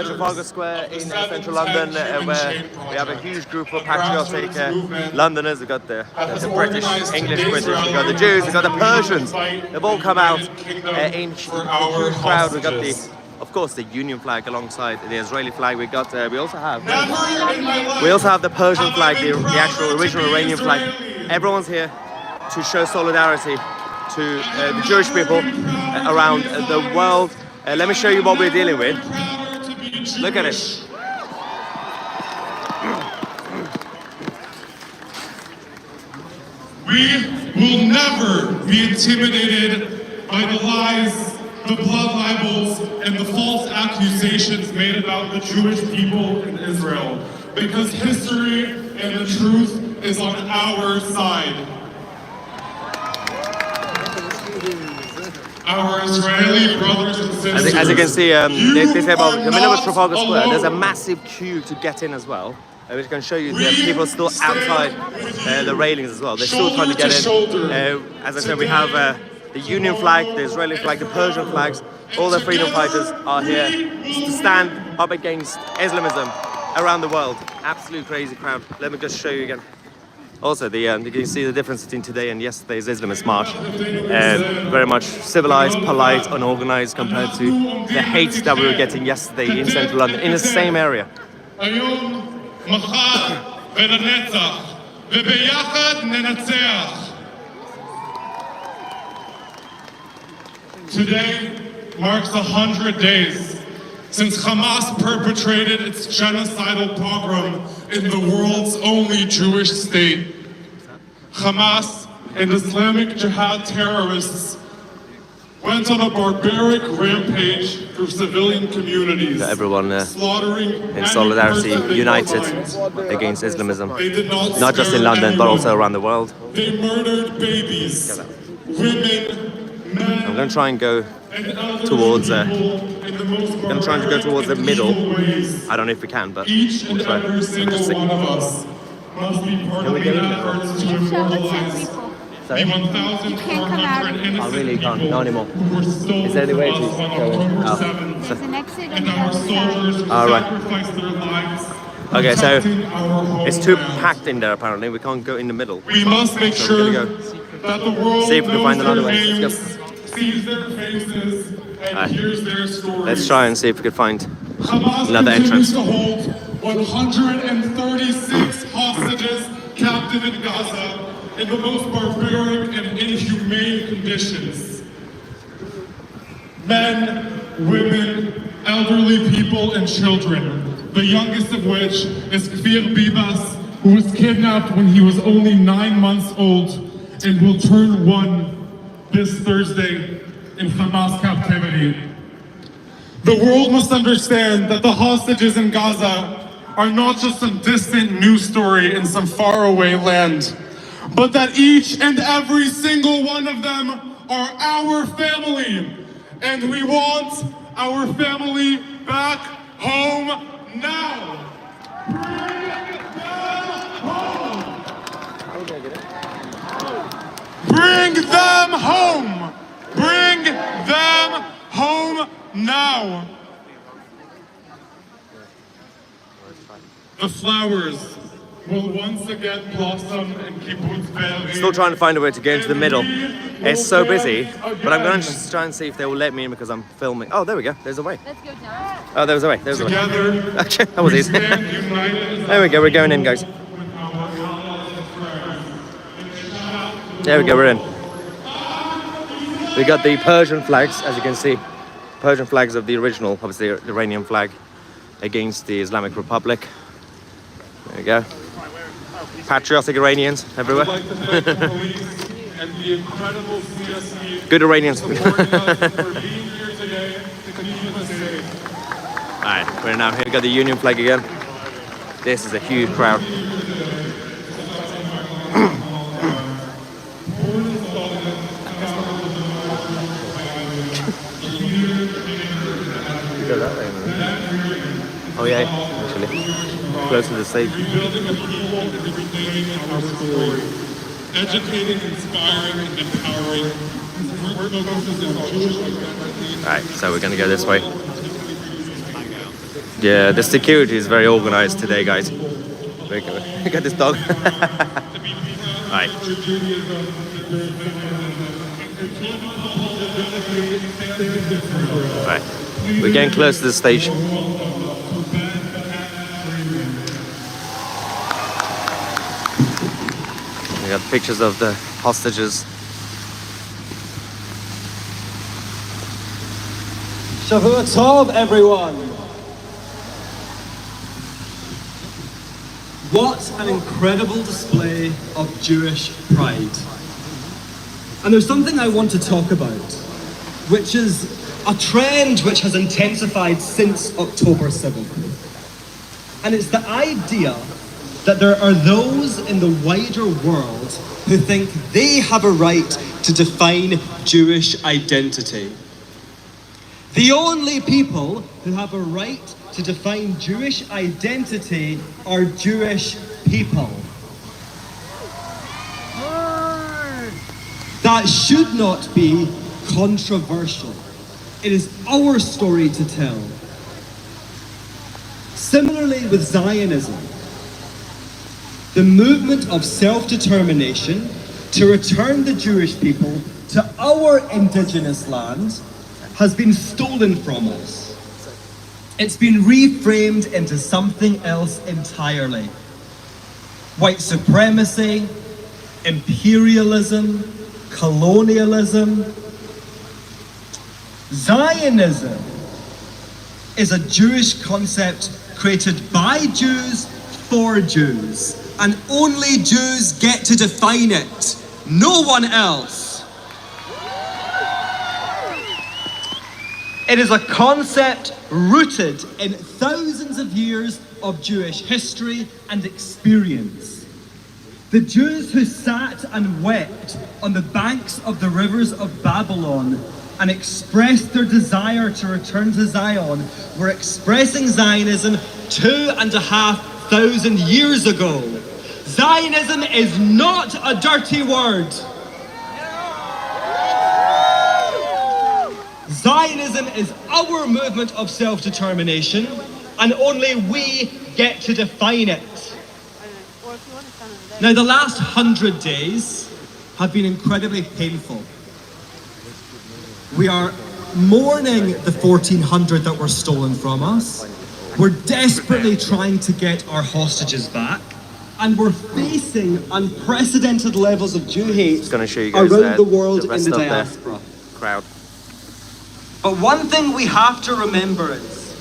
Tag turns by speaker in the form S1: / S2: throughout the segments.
S1: Trafalgar Square in central London, where we have a huge group of patriotic Londoners. We've got the British, English British, we've got the Jews, we've got the Persians. They've all come out in huge crowd. We've got of course, the Union flag alongside the Israeli flag. We also have the Persian flag, the actual original Iranian flag. Everyone's here to show solidarity to the Jewish people around the world. Let me show you what we're dealing with. Look at it.
S2: We will never be intimidated by the lies, the blood libels, and the false accusations made about the Jewish people in Israel, because history and the truth is on our side. Our Israeli brothers and sisters.
S1: As you can see, they say about the middle of Trafalgar Square, there's a massive queue to get in as well. Which can show you that people are still outside the railings as well. They're still trying to get in. As I said, we have the Union flag, the Israeli flag, the Persian flags. All the freedom fighters are here to stand up against Islamism around the world. Absolute crazy crowd. Let me just show you again. Also, you can see the difference between today and yesterday's Islamist march. Very much civilized, polite, unorganized compared to the hate that we were getting yesterday in central London, in the same area.
S2: Today marks 100 days since Hamas perpetrated its genocidal pogrom in the world's only Jewish state. Hamas and Islamic Jihad terrorists went on a barbaric rampage through civilian communities,
S1: everyone
S2: slaughtering
S1: in solidarity, united against Islamism, not just in London but also around the world.
S2: They murdered babies, women, men.
S1: I'm going to try and go towards the middle. I don't know if we can, but we'll try.
S2: Every single one of us must be part of the efforts to immortalize the 1,400 innocent
S1: I really can't, not anymore.
S2: who were stolen
S1: Is there any way to
S2: from us on
S1: go in?
S2: October 7th. And our soldiers who sacrificed their lives.
S1: Okay, so
S2: protecting our home
S1: it's too
S2: land.
S1: packed in there apparently. We can't go in the middle.
S2: We must make
S1: So
S2: sure
S1: we're gonna
S2: that the world
S1: see if we can find
S2: knows
S1: another
S2: their
S1: way. Let's
S2: names, sees their faces, and hears their stories.
S1: Let's try and see if we can find
S2: Hamas
S1: another
S2: continues
S1: entrance.
S2: to hold 136 hostages captive in Gaza in the most barbaric and inhumane conditions. Men, women, elderly people, and children, the youngest of which is Kfir Bibas, who was kidnapped when he was only 9 months old and will turn 1 this Thursday in Hamas captivity. The world must understand that the hostages in Gaza are not just some distant news story in some faraway land, but that each and every single one of them are our family. And we want our family back home now. Bring them home! Bring them home now! The flowers will once again blossom in Kibbutz Be'eri.
S1: Still trying to find a way to get into the middle. It's so busy, but I'm going to just try and see if they will let me in because I'm filming. Oh, there we go. There's a way.
S3: Let's go down.
S1: Oh, there was a way. There's a way.
S2: Together,
S1: Okay, that was
S2: we
S1: easy.
S2: stand united
S1: There we go. We're going in, guys. There we go. We're in. We got the Persian flags, as you can see. Persian flags of the original, obviously the Iranian flag, against the Islamic Republic. There we go. Patriotic Iranians everywhere.
S2: and the incredible CSE
S1: Good Iranians.
S2: for being here today to keep us safe.
S1: Alright, we're now here. We got the Union flag again. This is a huge crowd. Go that way, man. Oh yeah, actually. Close to the stage.
S2: Rebuilding a people is retaining our story. Educating, inspiring, and empowering. Work focuses on Jewish identity.
S1: Alright, so we're gonna go this way. Yeah, the security is very organized today, guys. Look at this dog. Right. Right. We're getting close to the station. We got pictures of the hostages.
S3: Shavua Tov, everyone! What an incredible display of Jewish pride. And there's something I want to talk about, which is a trend which has intensified since October 7th. And it's the idea that there are those in the wider world who think they have a right to define Jewish identity. The only people who have a right to define Jewish identity are Jewish people. That should not be controversial. It is our story to tell. Similarly with Zionism, the movement of self-determination to return the Jewish people to our indigenous land has been stolen from us. It's been reframed into something else entirely. White supremacy, imperialism, colonialism. Zionism is a Jewish concept created by Jews for Jews, and only Jews get to define it, no one else. It is a concept rooted in thousands of years of Jewish history and experience. The Jews who sat and wept on the banks of the rivers of Babylon and expressed their desire to return to Zion were expressing Zionism 2,500 years ago. Zionism is not a dirty word. Zionism is our movement of self-determination, and only we get to define it. Now, the last 100 days have been incredibly painful. We are mourning the 1,400 that were stolen from us. We're desperately trying to get our hostages back, and we're facing unprecedented levels of Jew hate around the world in the diaspora.
S1: Crowd.
S3: But one thing we have to remember is,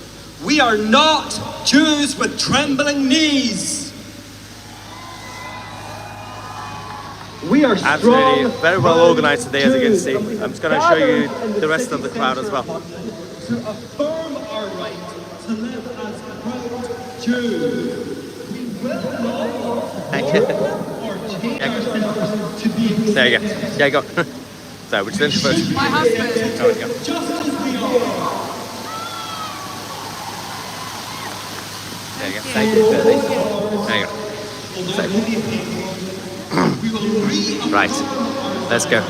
S3: we are not Jews with trembling knees. We are strong.
S1: Absolutely, very well organized today, as you can see. I'm just going to show you the rest of the crowd as well.
S3: To affirm our right to live as proud Jews. We will not
S1: Thank you.
S3: or change ourselves to be.
S1: There you go. Yeah, go. Sorry, which then first?
S4: My husband.
S1: Oh, we go.
S3: Just as we are.
S1: There you go. Thank you. There you go. Right, let's go.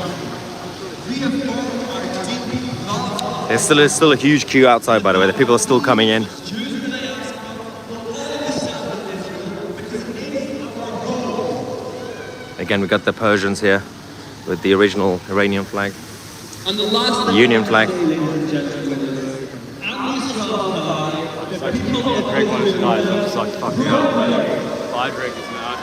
S1: There's still a huge queue outside, by the way. The people are still coming in. Again, we got the Persians here with the original Iranian flag, the Union flag. Greg wanted to die, so I'm just like, fuck me up. I drink is not.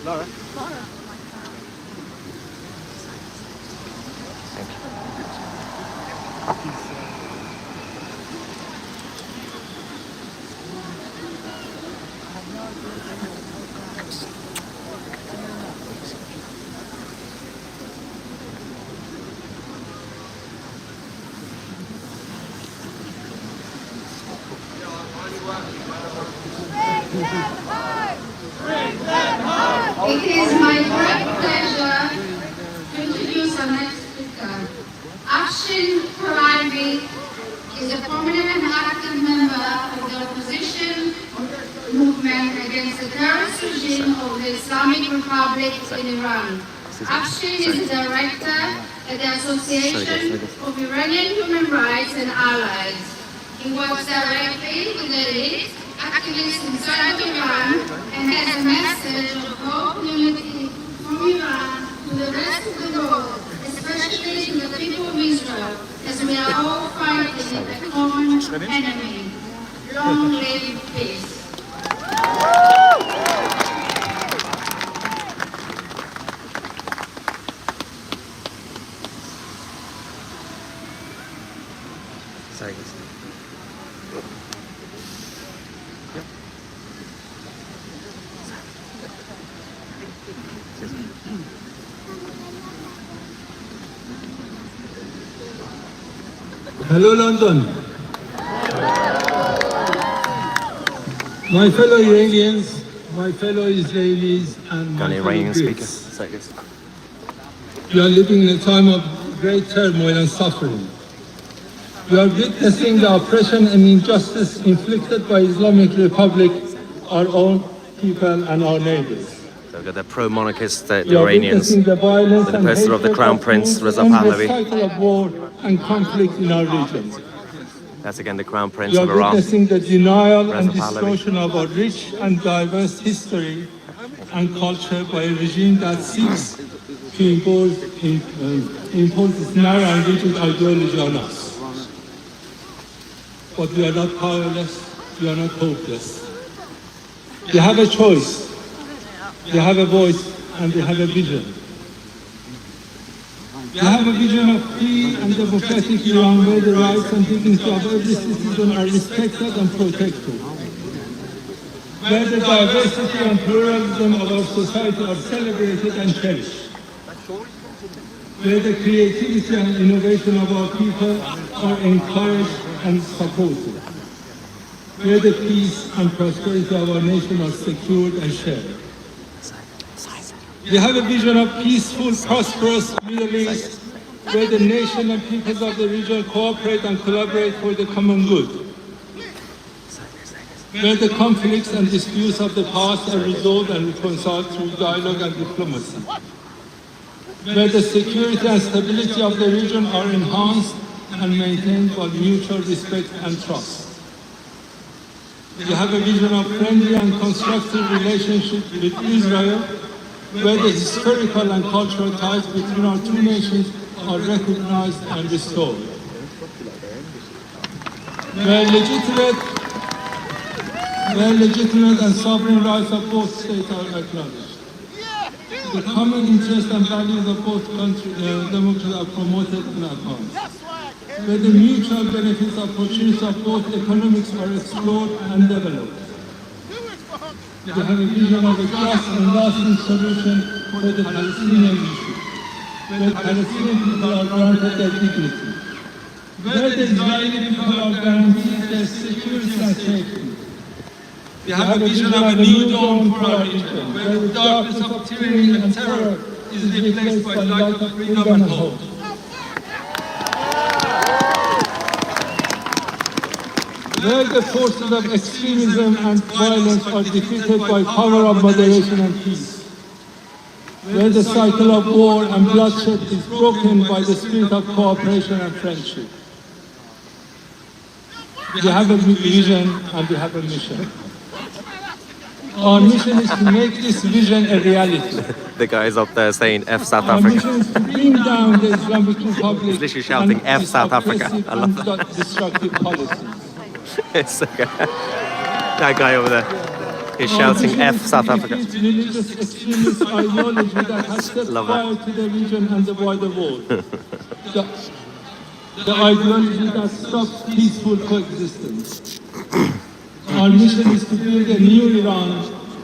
S1: Laura? Thank you.
S5: It is my great pleasure to introduce our next speaker. Afshin Qurani is a prominent and active member of the opposition movement against the terrorist regime of the Islamic Republic in Iran. Afshin is the director at the Association of Iranian Human Rights and Allies. He works directly with the elite, activists inside of Iran, and has a message of hope, unity from Iran to the rest of the world, especially to the people of Israel, as we are all fighting a common enemy. Long live peace.
S4: Hello, London. My fellow Iranians, my fellow Israelis, and my
S1: Got an
S4: fellow
S1: Iranian speaker.
S4: Greeks.
S1: Say this.
S4: We are living in a time of great turmoil and suffering. We are witnessing the oppression and injustice inflicted by Islamic Republic, our own people and our neighbors.
S1: So we've got the pro-monarchist
S4: We are
S1: Iranians,
S4: witnessing the violence
S1: with the
S4: and
S1: poster of the
S4: hatred
S1: Crown
S4: that
S1: Prince,
S4: fuels
S1: Reza
S4: the endless
S1: Pahlavi.
S4: cycle of war and conflict in our region.
S1: That's again the Crown Prince
S4: We
S1: of
S4: are
S1: Iran.
S4: witnessing the denial and
S1: Reza Pahlavi.
S4: distortion of our rich and diverse history and culture by a regime that seeks to impose its narrow and rigid ideology on us. But we are not powerless, we are not hopeless. We have a choice, we have a voice, and we have a vision. We have a vision of free and democratic Iran where the rights and dignity of every citizen are respected and protected. Where the diversity and pluralism of our society are celebrated and cherished. Where the creativity and innovation of our people are encouraged and supported. Where the peace and prosperity of our nation are secured and shared. We have a vision of peaceful, prosperous Middle East, where the nation and peoples of the region cooperate and collaborate for the common good. Where the conflicts and disputes of the past are resolved and reconciled through dialogue and diplomacy. Where the security and stability of the region are enhanced and maintained by mutual respect and trust. We have a vision of friendly and constructive relationship with Israel, where the historical and cultural ties between our two nations are recognized and restored. Where legitimate and sovereign rights of both states are acknowledged. The common interests and values of both democracies are promoted and advanced. Where the mutual benefits and opportunities of both economics are explored and developed. We have a vision of a just and lasting solution for the Palestinian issue, where Palestinian people are granted their dignity, where the Israeli people are guaranteed their security and safety. We have a vision of a new dawn for our region, where the darkness of tyranny and terror is replaced by light of freedom and hope. Where the forces of extremism and violence are defeated by power of moderation and peace. Where the cycle of war and bloodshed is broken by the spirit of cooperation and friendship. We have a vision and we have a mission. Our mission is to make this vision a reality.
S1: The guy's up there saying F South
S4: Our
S1: Africa.
S4: mission is to bring down the Islamic Republic
S1: He's literally shouting,
S4: and
S1: F South
S4: its
S1: Africa.
S4: oppressive
S1: I love
S4: and destructive policies.
S1: It's okay. That guy over there is shouting F South Africa.
S4: Religious extremist ideology that has set
S1: Love that.
S4: fire to the region and the wider world. The ideology that stops peaceful coexistence. Our mission is to build a new Iran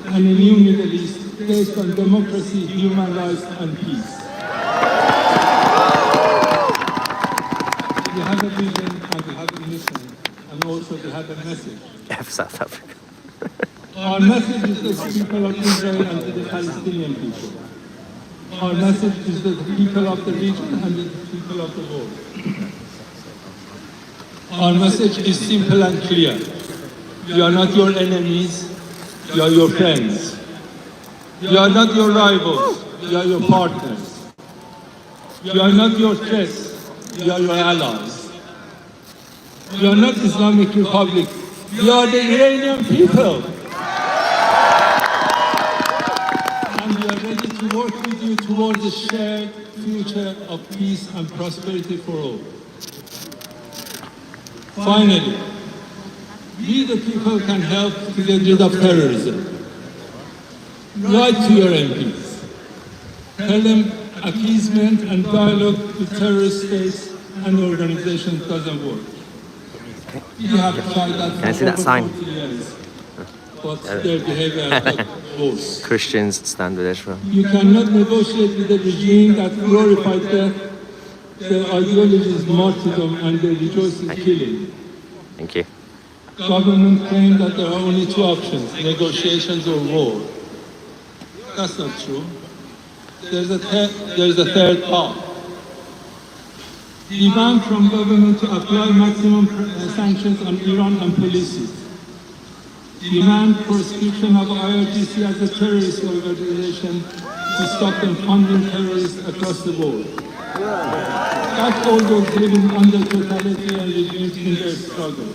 S4: and a new Middle East based on democracy, human rights, and peace. We have a vision and we have a mission, and also we have a message.
S1: F South Africa.
S4: Our message is to the people of Israel and to the Palestinian people. Our message is to the people of the region and to the people of the world. Our message is simple and clear. We are not your enemies, we are your friends. We are not your rivals, we are your partners. We are not your threats, we are your allies. We are not Islamic Republic, we are the Iranian people. And we are ready to work with you towards a shared future of peace and prosperity for all. Finally, we the people can help to get rid of terrorism. Write to your MPs. Tell them appeasement and dialogue with terrorist states and organizations doesn't work. We have tried that
S1: Can I see that sign?
S4: 40 years, but their behavior has got worse.
S1: Christians stand with Israel.
S4: You cannot negotiate with a regime that glorifies death. Their ideology is martyrdom and they rejoice in killing.
S1: Thank you.
S4: Government claims that there are only two options, negotiations or war. That's not true. There's a third path. Demand from government to apply maximum sanctions on Iran and police it. Demand proscription of IRGC as a terrorist organization to stop them funding terrorists across the board. Back all those living under totalitarian regimes in their struggle.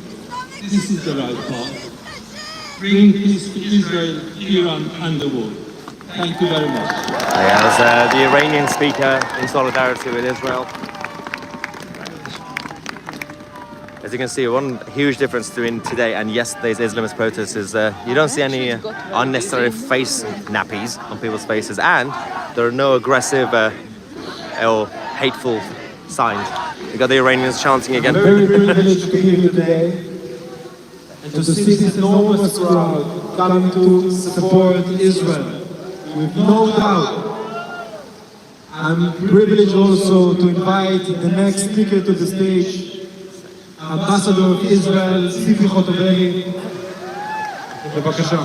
S4: This is the right path. Bring peace to Israel, Iran, and the world. Thank you very much.
S1: Yeah, as the Iranian speaker in solidarity with Israel. As you can see, one huge difference between today and yesterday's Islamist protests is you don't see any unnecessary face nappies on people's faces, and there are no aggressive or hateful signs. You got the Iranians chanting again.
S6: I'm very privileged to be here today and to see this enormous crowd coming to support Israel. With no doubt, I'm privileged also to invite the next speaker to the stage, Ambassador of Israel, Tzipi Khotoveli. בבקשה.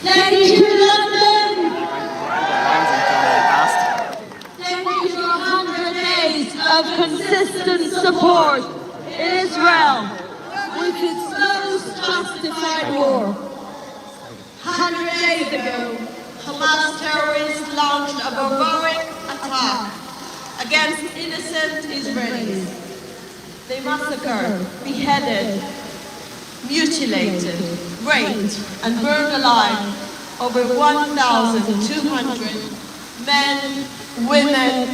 S5: Thank you, London. Thank you for 100 days of consistent support in Israel with its most justified war. 100 days ago, Hamas terrorists launched a barbaric attack against innocent Israelis. They massacred, beheaded, mutilated, raped, and burned alive over 1,200 men, women,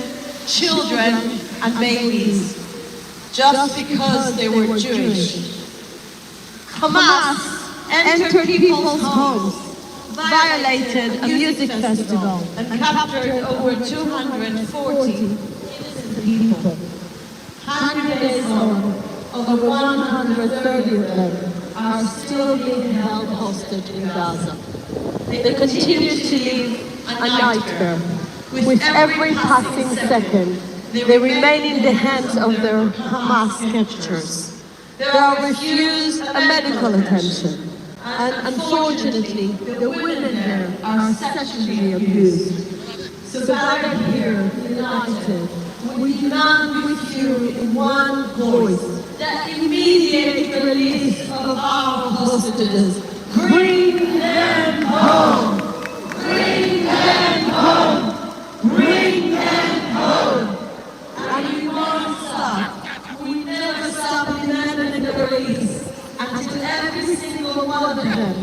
S5: children, and babies, just because they were Jewish. Hamas entered people's homes, violated a music festival, and captured over 240 innocent people. 100 days on, over 130 of them are still being held hostage in Gaza. They continue to live a nightmare. With every passing second, they remain in the hands of their Hamas captors. They are refused a medical attention. And unfortunately, the women there are sexually abused. So gathered here, united, we demand with you in one voice the immediate release of our hostages. Bring them home! Bring them home! Bring them home! And we won't stop. We never stop demanding the release until every single one of them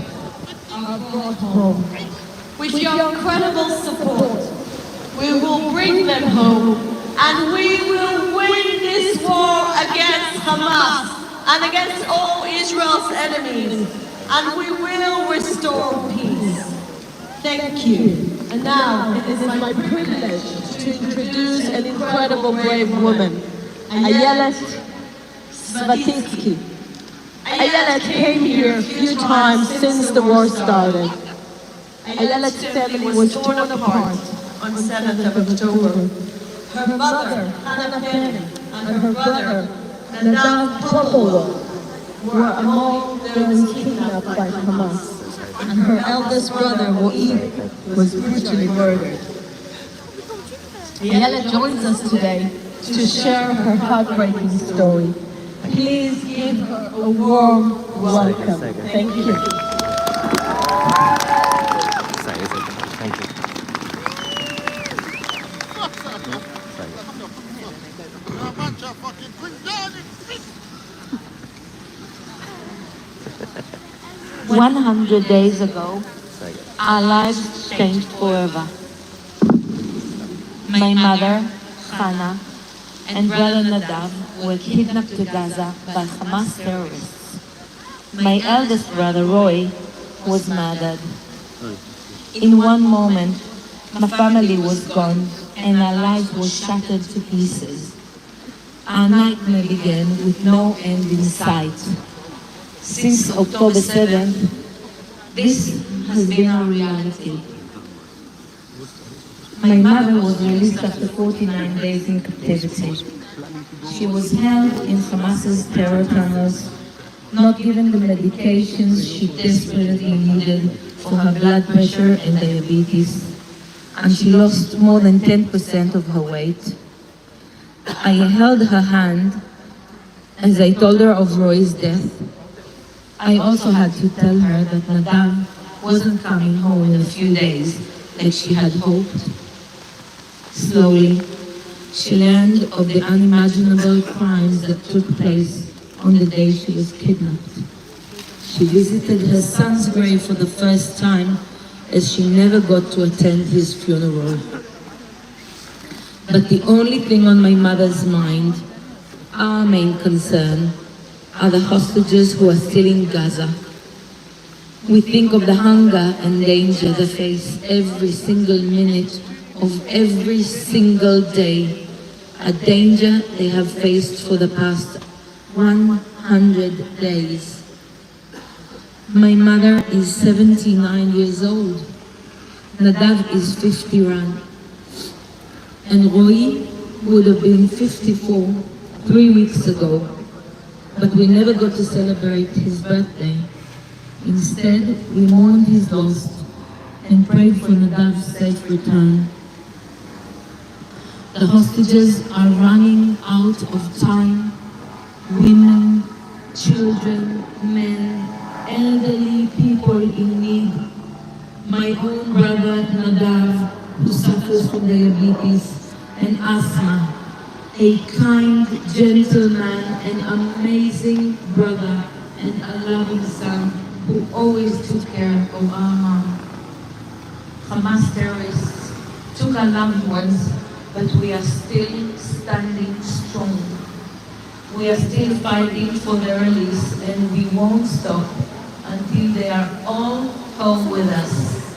S5: are brought home. With your incredible support, we will bring them home, and we will win this war against Hamas and against all Israel's enemies, and we will restore peace. Thank you. And now it is my privilege to introduce an incredible brave woman, Ayelet Svatitsky. Ayelet came here a few times since the war started. Ayelet's family was torn apart on 7th of October. Her mother, Hannah Penny, and her brother, Nadav Popova, were among those kidnapped by Hamas, and her eldest brother, Wa'id, was brutally murdered. Ayelet joins us today to share her heartbreaking story. Please give her a warm welcome. Thank you.
S7: 100 days ago, our lives changed forever. My mother, Hannah, and brother Nadav were kidnapped to Gaza by Hamas terrorists. My eldest brother, Roy, was murdered. In one moment, my family was gone and our lives were shattered to pieces. Our nightmare began with no end in sight. Since October 7th, this has been our reality. My mother was released after 49 days in captivity. She was held in Hamas's terror tunnels, not given the medications she desperately needed for her blood pressure and diabetes, and she lost more than 10% of her weight. I held her hand as I told her of Roy's death. I also had to tell her that Nadav wasn't coming home in a few days like she had hoped. Slowly, she learned of the unimaginable crimes that took place on the day she was kidnapped. She visited her son's grave for the first time, as she never got to attend his funeral. But the only thing on my mother's mind, our main concern, are the hostages who are still in Gaza. We think of the hunger and danger they face every single minute of every single day, a danger they have faced for the past 100 days. My mother is 79 years old. Nadav is 51. And Roy would have been 54 3 weeks ago, but we never got to celebrate his birthday. Instead, we mourned his loss and prayed for Nadav's safe return. The hostages are running out of time. Women, children, men, elderly people in need. My own brother Nadav, who suffers from diabetes and asthma, a kind, gentle man, an amazing brother, and a loving son who always took care of our mom. Hamas terrorists took our loved ones, but we are still standing strong. We are still fighting for their release, and we won't stop until they are all home with us.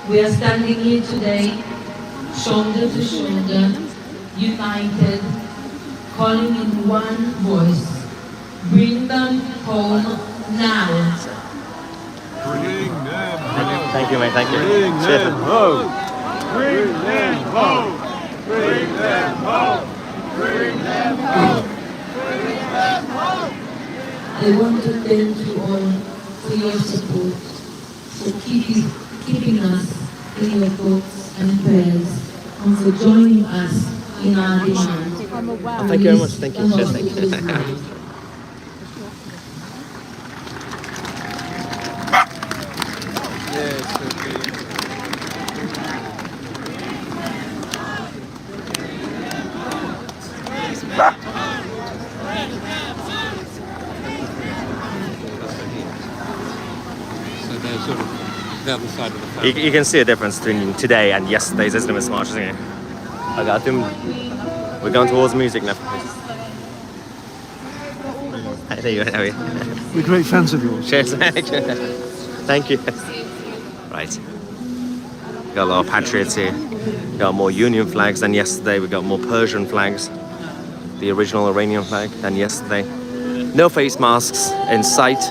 S7: We are standing here today, shoulder to shoulder, united, calling in one voice. Bring them home now.
S8: Bring them home.
S1: Thank you, mate. Thank you.
S8: Bring them home. Bring them home. Bring them home. Bring them home. Bring them home.
S7: I want to thank you all for your support, for keeping us in your thoughts and prayers, and for joining us in our demand.
S1: Thank you very much. Thank you. Cheers. Thank you.
S8: The other side of the family.
S1: You can see a difference between today and yesterday's Islamist march, isn't it? I got them. We're going towards music now. There you are.
S8: We're great fans of yours.
S1: Cheers. Thank you. Right. Got a lot of patriots here. Got more Union flags than yesterday. We got more Persian flags. The original Iranian flag than yesterday. No face masks in sight.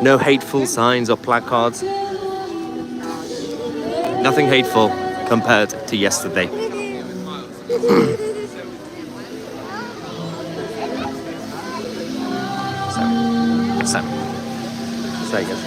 S1: No hateful signs or placards. Nothing hateful compared to yesterday. So yes.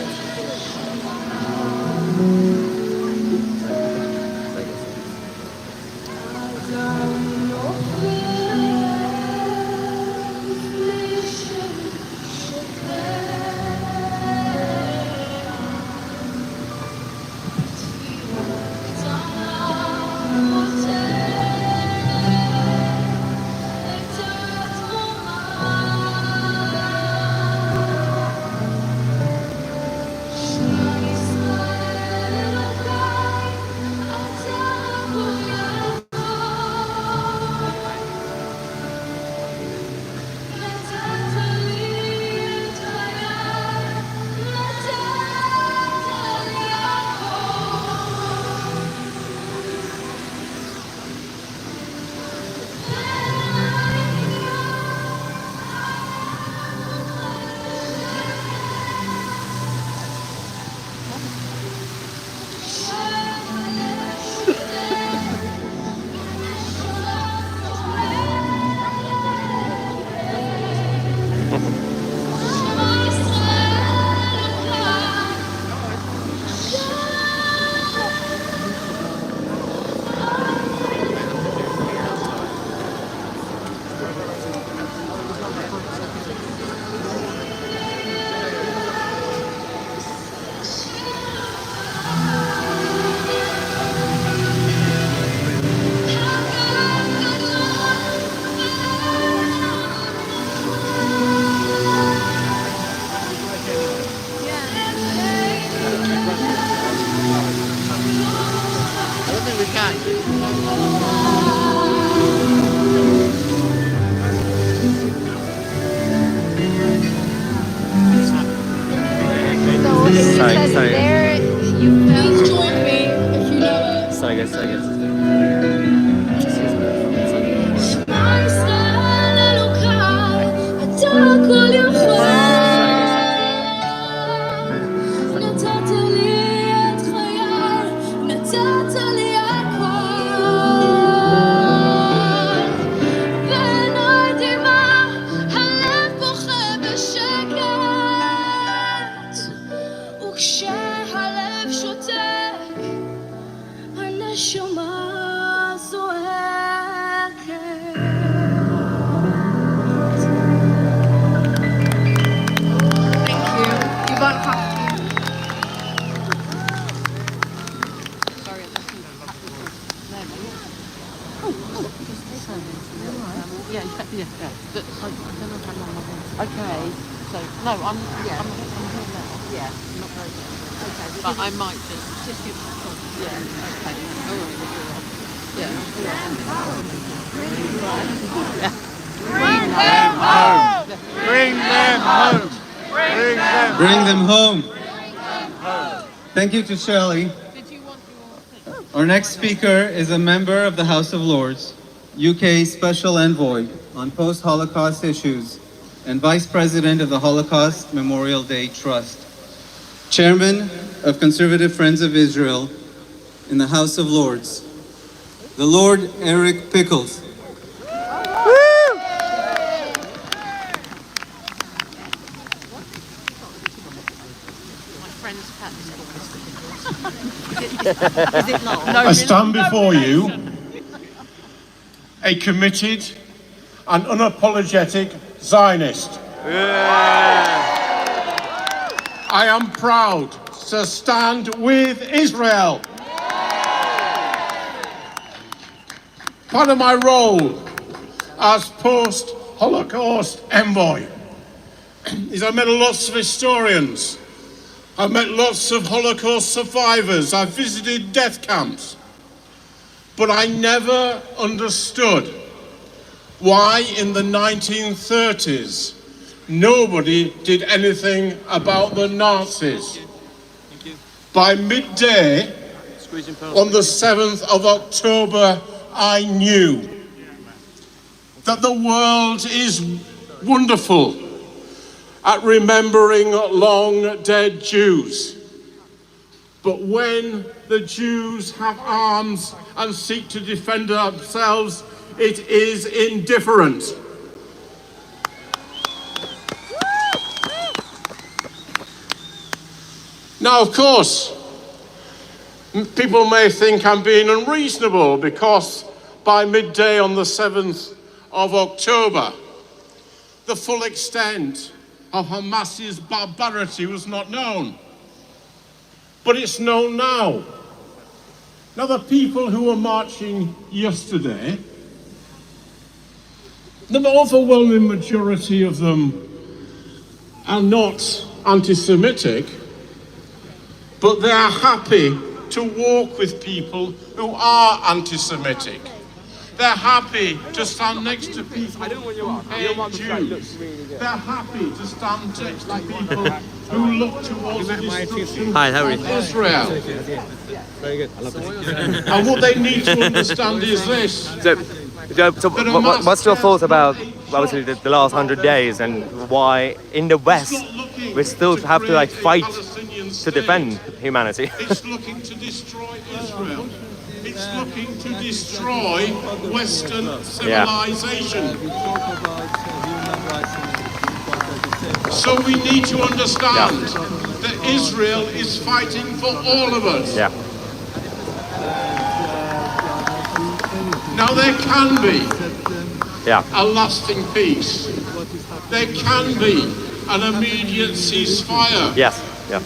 S1: Sorry, sorry.
S9: Please join me if you know it.
S1: Sorry guys, sorry guys.
S9: וכשהלב שותק, הנשמה זועקת. Thank you. You won't have to. Sorry, I just
S10: Yeah. But I don't know how long I want. Okay. So no, I'm here now. Yeah, not very good. Okay. But I might just give a call. Yeah. Okay. All right. Yeah.
S8: Bring them home! Bring them home! Bring them home!
S6: Bring them home. Thank you to Shelley. Our next speaker is a member of the House of Lords, UK Special Envoy on Post-Holocaust Issues, and Vice President of the Holocaust Memorial Day Trust, Chairman of Conservative Friends of Israel in the House of Lords, the Lord Eric Pickles.
S2: I stand before you, a committed and unapologetic Zionist. I am proud to stand with Israel. Part of my role as post-Holocaust envoy is I met lots of historians. I've met lots of Holocaust survivors. I've visited death camps. But I never understood why in the 1930s nobody did anything about the Nazis. By midday on the 7th of October, I knew that the world is wonderful at remembering long dead Jews. But when the Jews have arms and seek to defend themselves, it is indifferent. Now, of course, people may think I'm being unreasonable because by midday on the 7th of October, the full extent of Hamas's barbarity was not known. But it's known now. Now, the people who were marching yesterday, the overwhelming majority of them are not anti-Semitic, but they are happy to walk with people who are anti-Semitic. They're happy to stand next to people who hate Jews. They're happy to stand next to people who look towards the destruction of Israel.
S1: Very good. I love this.
S2: And what they need to understand is this.
S1: So what's your thoughts about obviously the last 100 days and why in the West we still have to fight to defend humanity?
S2: It's looking to destroy Israel. It's looking to destroy Western civilization. So we need to understand that Israel is fighting for all of us.
S1: Yeah.
S2: Now there can be a lasting peace. There can be an immediate ceasefire.
S1: Yes. Yeah.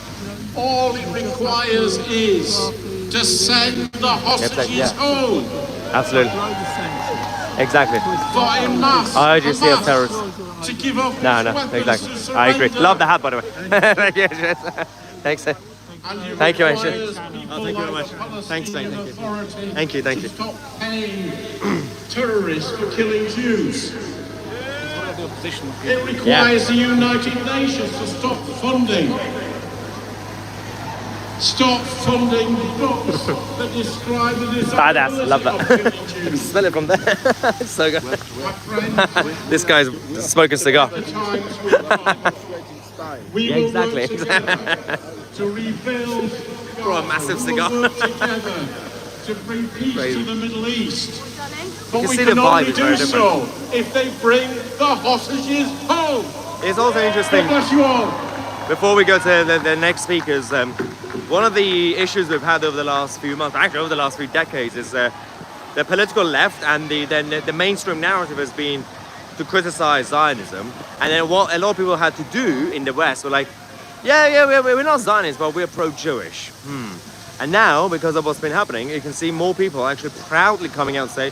S2: All it requires is to send the hostages home.
S1: Absolutely. Exactly.
S2: For in mass,
S1: I just see terrorists.
S2: to give up
S1: No, exactly. I agree. Love the hat, by the way. Thank you. Thanks. Thank you, Aisha. Oh, thank you very much. Thanks, thank you. Thank you.
S2: Stop paying terrorists for killing Jews. It requires the United Nations to stop funding Stop funding books that describe the
S1: Badass, love that. I can smell it from there. It's so good. This guy's smoking a cigar. Yeah, exactly.
S2: To rebuild
S1: For a massive cigar.
S2: to bring peace to the Middle East. But
S1: You
S2: we
S1: see the
S2: can
S1: vibe
S2: only
S1: is very
S2: do so if they bring the hostages home.
S1: It's also interesting.
S2: God bless you all.
S1: Before we go to the next speakers, one of the issues we've had over the last few months, actually over the last few decades, is the political left and the mainstream narrative has been to criticize Zionism. And then what a lot of people had to do in the West were like, we're not Zionists, but we're pro-Jewish. And now, because of what's been happening, you can see more people actually proudly coming out and say,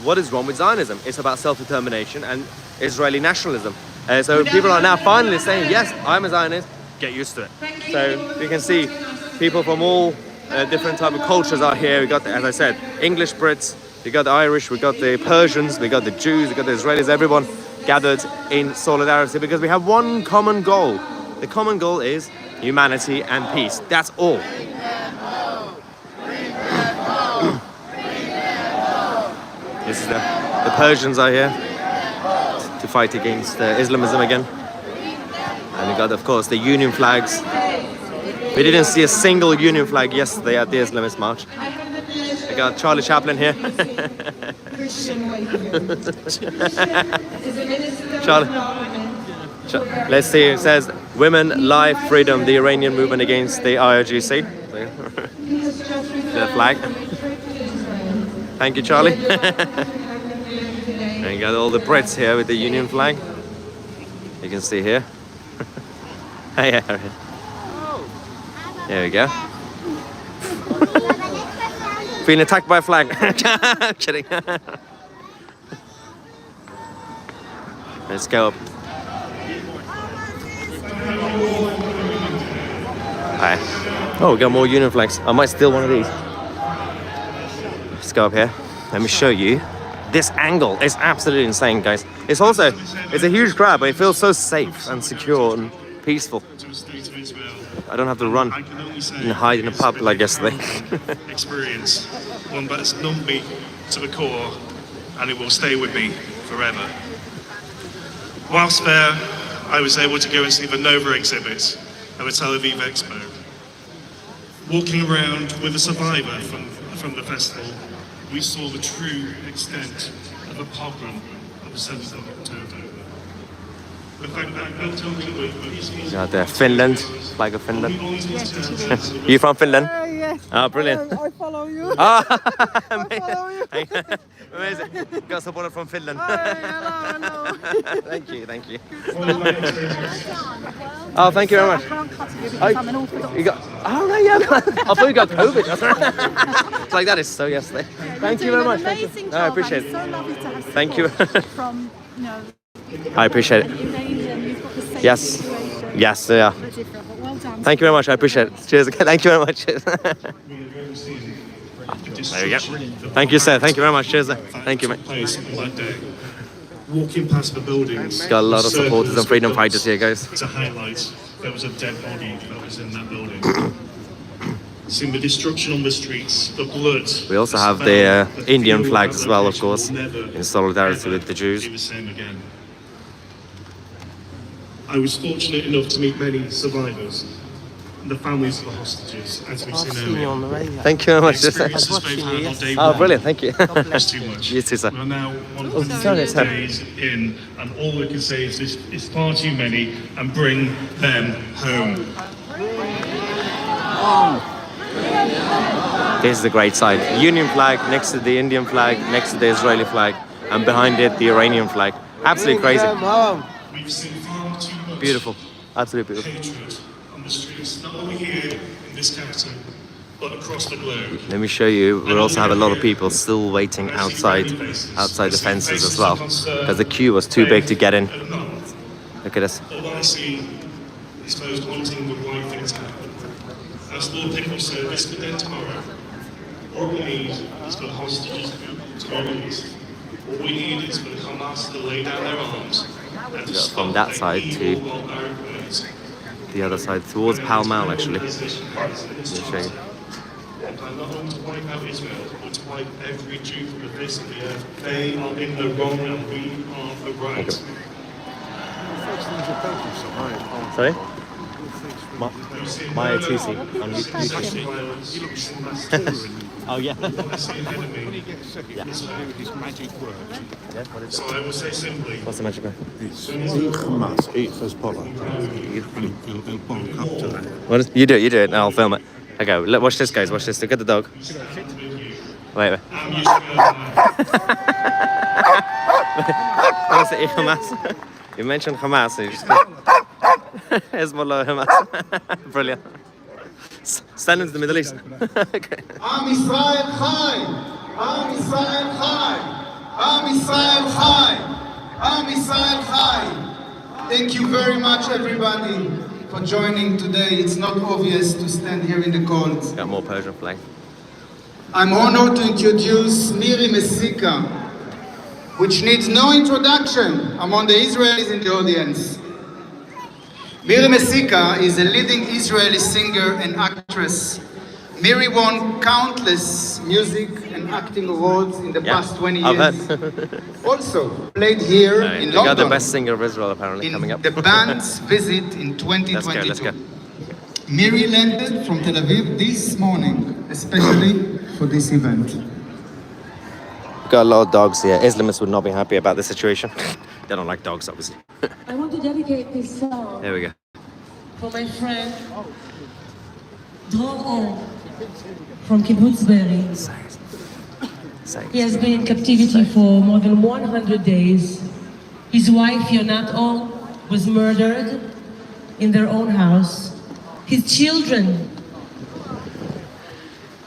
S1: what is wrong with Zionism? It's about self-determination and Israeli nationalism. So people are now finally saying, yes, I'm a Zionist, get used to it. So you can see people from all different type of cultures are here. We got, as I said, English Brits, we got the Irish, we got the Persians, we got the Jews, we got the Israelis, everyone gathered in solidarity because we have one common goal. The common goal is humanity and peace. That's all. This is the Persians are here to fight against Islamism again. And we got, of course, the Union flags. We didn't see a single Union flag yesterday at the Islamist march. We got Charlie Chaplin here. Charlie. Let's see, it says, Women, Life, Freedom, the Iranian movement against the IRGC. The flag. Thank you, Charlie. And you got all the Brits here with the Union flag. You can see here. Hey, Harry. There we go. Being attacked by a flag. Kidding. Let's go up. Hi. Oh, we got more Union flags. I might steal one of these. Let's go up here. Let me show you. This angle is absolutely insane, guys. It's a huge crowd, but it feels so safe and secure and peaceful. I don't have to run and hide in a pub like yesterday.
S11: Experience, one that's numbed me to the core, and it will stay with me forever. Whilst there, I was able to go and see the Nova exhibit at the Tel Aviv Expo. Walking around with a survivor from the festival, we saw the true extent of the pogrom of the 7th of October. The fact that built over the
S1: Got there, Finland, flag of Finland. You from Finland?
S12: Yeah.
S1: Oh, brilliant.
S12: I follow you.
S1: Oh,
S12: I follow you.
S1: Amazing. Got supported from Finland.
S12: Hello.
S1: Thank you. Oh, thank you very much. You got, oh, right, yeah. I thought you got COVID. It's like that is so yesterday. Thank you very much.
S9: Amazing job.
S1: I appreciate it.
S9: So lovely to have
S1: Thank you.
S9: from, you know,
S1: I appreciate it.
S9: you've got the same
S1: Yes.
S9: situation.
S1: Yes, yeah.
S9: But different, but well done.
S1: Thank you very much. I appreciate it. Cheers. Thank you very much. Cheers. There we go. Thank you, sir. Thank you very much. Cheers. Thank you, mate.
S11: Walking past the buildings.
S1: Got a lot of supporters and freedom fighters here, guys.
S11: To highlight there was a dead body that was in that building. Seeing the destruction on the streets, the blood.
S1: We also have the Indian flags as well, of course, in solidarity with the Jews.
S11: I was fortunate enough to meet many survivors and the families of the hostages, as we've seen earlier.
S1: Thank you very much. Oh, brilliant. Thank you.
S11: That's too much.
S1: You too, sir.
S11: We're now 100 days in, and all we can say is this is far too many, and bring them home.
S1: This is the great side. Union flag next to the Indian flag, next to the Israeli flag, and behind it the Iranian flag. Absolutely crazy.
S11: We've seen far too much
S1: Beautiful. Absolutely beautiful.
S11: hatred on the streets, not only here in this capital, but across the globe.
S1: Let me show you. We also have a lot of people still waiting outside the fences as well, because the queue was too big to get in. Look at this.
S11: All I see is those wanting the right thing to happen. As Lord Pickles said, this could end tomorrow. All we need is for the hostages to be released. All we need is for the Hamas to lay down their arms and to stop
S1: From that side to the other side, towards Pall Mall, actually. Let me show you.
S11: And I'm not going to wipe out Israel, but to wipe every Jew from the face of the earth. They are in the wrong and we are the right.
S1: Sorry? My Tousi. Oh, yeah.
S11: When he gets sick, he does his magic words.
S1: Yeah, what is it?
S11: So I will say simply,
S1: What's the magic word?
S8: Eat Hamas, eat Hezbollah. He'll bulk up to that.
S1: What is, you do it, and I'll film it. Okay, watch this, guys, watch this. Look at the dog. Wait. What is it, Hamas? You mentioned Hamas, so you just Hezbollah, Hamas. Brilliant. Stand into the Middle East. Okay.
S13: Am Israel Chai! Am Israel Chai! Am Israel Chai! Am Israel Chai! Thank you very much, everybody, for joining today. It's not obvious to stand here in the cold.
S1: Got more Persian flag.
S13: I'm honored to introduce Miri Mesika, which needs no introduction among the Israelis in the audience. Miri Mesika is a leading Israeli singer and actress. Miri won countless music and acting awards in the past 20 years.
S1: I've heard.
S13: Also played here in
S1: They
S13: London.
S1: got the best singer of Israel, apparently, coming up.
S13: The band's visit in 2022.
S1: Let's go.
S13: Miri landed from Tel Aviv this morning, especially for this event.
S1: We've got a lot of dogs here. Islamists would not be happy about this situation. They don't like dogs, obviously.
S7: I want to dedicate this song
S1: There we go.
S7: for my friend Dror from Kibbutz Be'eri. He has been in captivity for more than 100 days. His wife Yonat Or was murdered in their own house. His children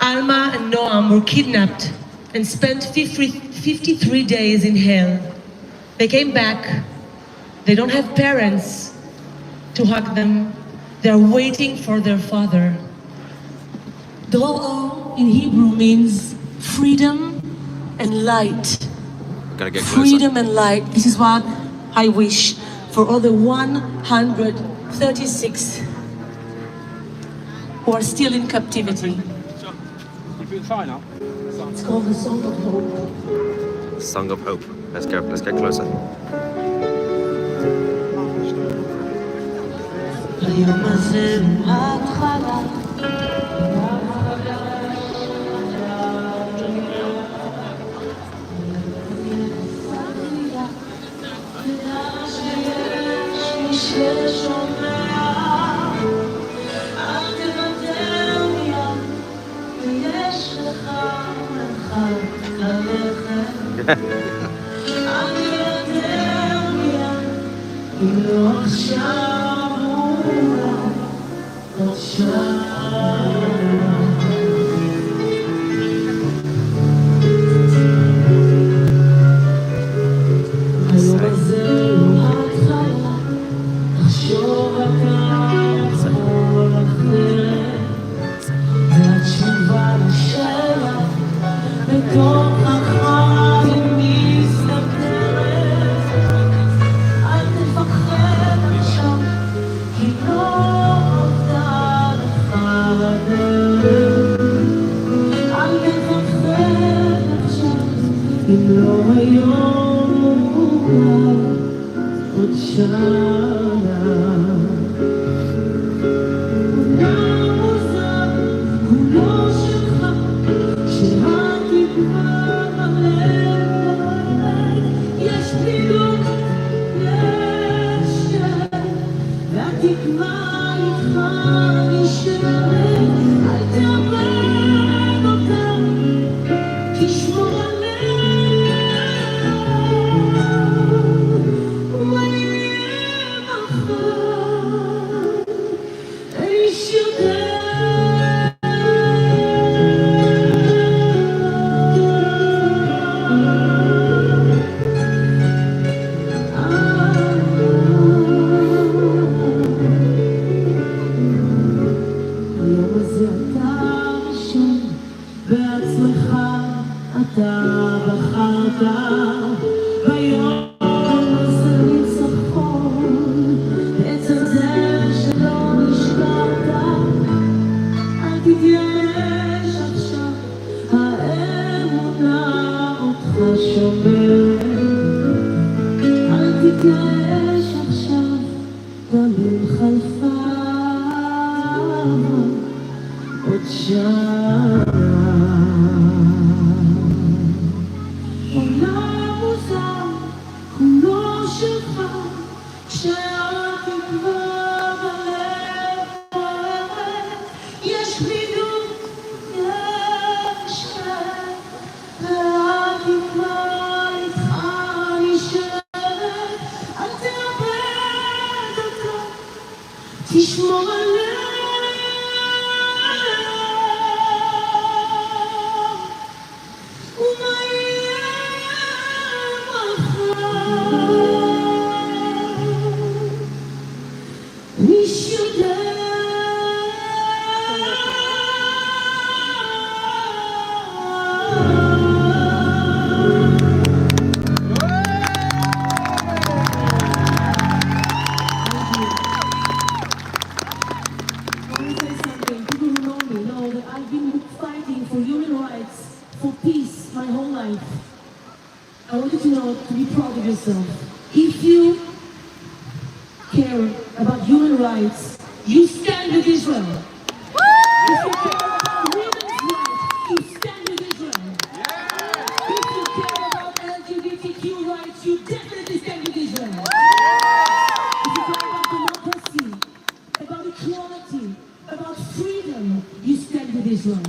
S7: Alma and Noam were kidnapped and spent 53 days in hell. They came back. They don't have parents to hug them. They're waiting for their father. Dro'o in Hebrew means freedom and light.
S1: Gotta get closer.
S7: Freedom and light. This is what I wish for all the 136 who are still in captivity. It's called the Song of Hope.
S1: Song of Hope. Let's go. Let's get closer.
S7: היום הזה הוא ההתחלה. I want you to know, to be proud of yourself. If you care about human rights, you stand with Israel. If you care about women's rights, you stand with Israel. If you care about LGBTQ rights, you definitely stand with Israel. If you care about democracy, about equality, about freedom, you stand with Israel.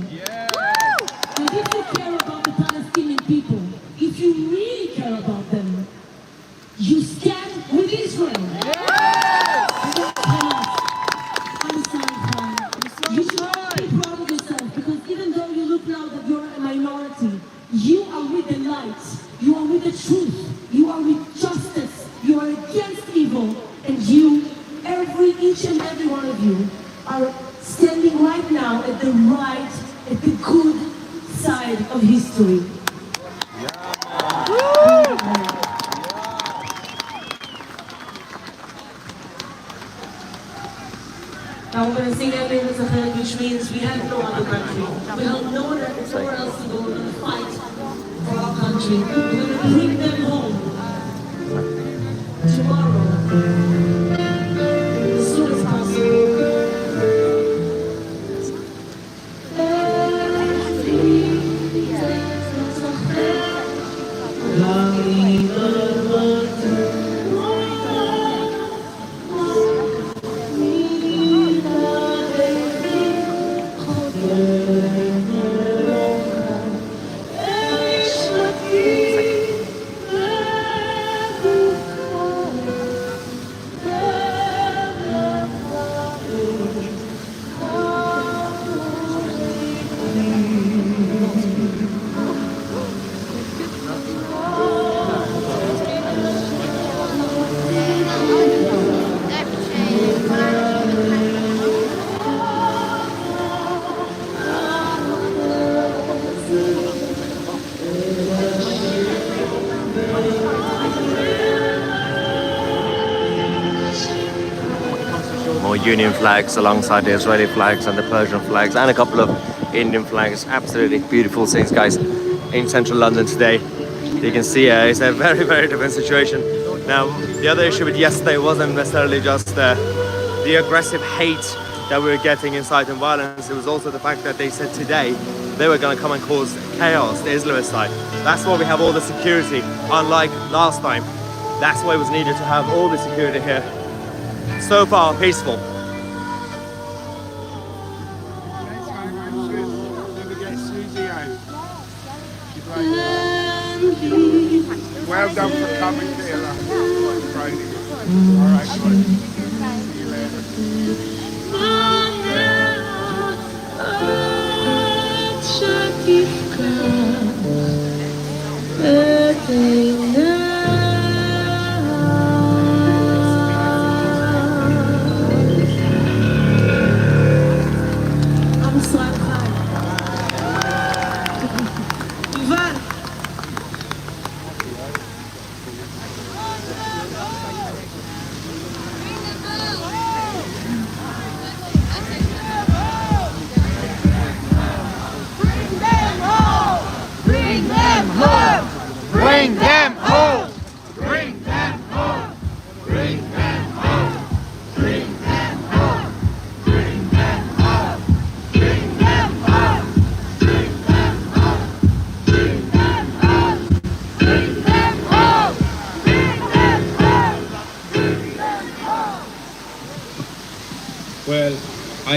S7: And if you care about the Palestinian people, if you really care about them, you stand with Israel. You should be proud of yourself, because even though you look now that you're a minority, you are with the light, you are with the truth, you are with justice, you are against evil, and you, each and every one of you, are standing right now at the right, at the good side of history. Now we're going to sing that name as a hymn, which means we have no other country. We have nowhere else to go. We're going to fight for our country. We're going to bring them home tomorrow, as soon as possible.
S1: Union flags alongside the Israeli flags and the Persian flags and a couple of Indian flags. Absolutely beautiful scenes, guys, in central London today. You can see it's a very, very different situation. Now, the other issue with yesterday wasn't necessarily just the aggressive hate that we were getting, inciting violence. It was also the fact that they said today they were going to come and cause chaos, the Islamist side. That's why we have all the security, unlike last time. That's why it was needed to have all the security here. So far, peaceful.
S8: Well done for coming here last Friday. All right, buddy. See you later.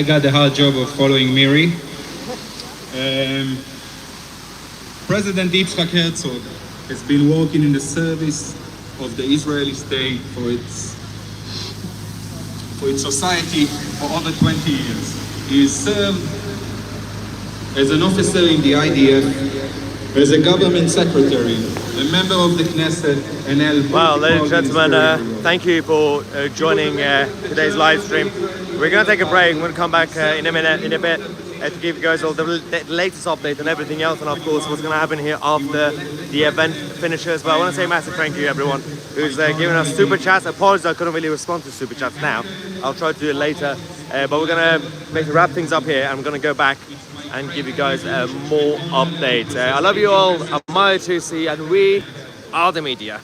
S14: I got the hard job of following Miri. President Yitzhak Herzog has been working in the service of the Israeli state for its society for over 20 years. He has served as an officer in the IDF, as a government secretary, a member of the Knesset, and held.
S1: Well, ladies and gentlemen, thank you for joining today's live stream. We're going to take a break. We're going to come back in a bit, to give you guys all the latest update and everything else, and of course what's going to happen here after the event finishes. But I want to say a massive thank you everyone who's giving us super chats. Apologies, I couldn't really respond to super chats now. I'll try to do it later, but we're going to wrap things up here. I'm going to go back and give you guys more updates. I love you all. I'm Tousi, and we are the media.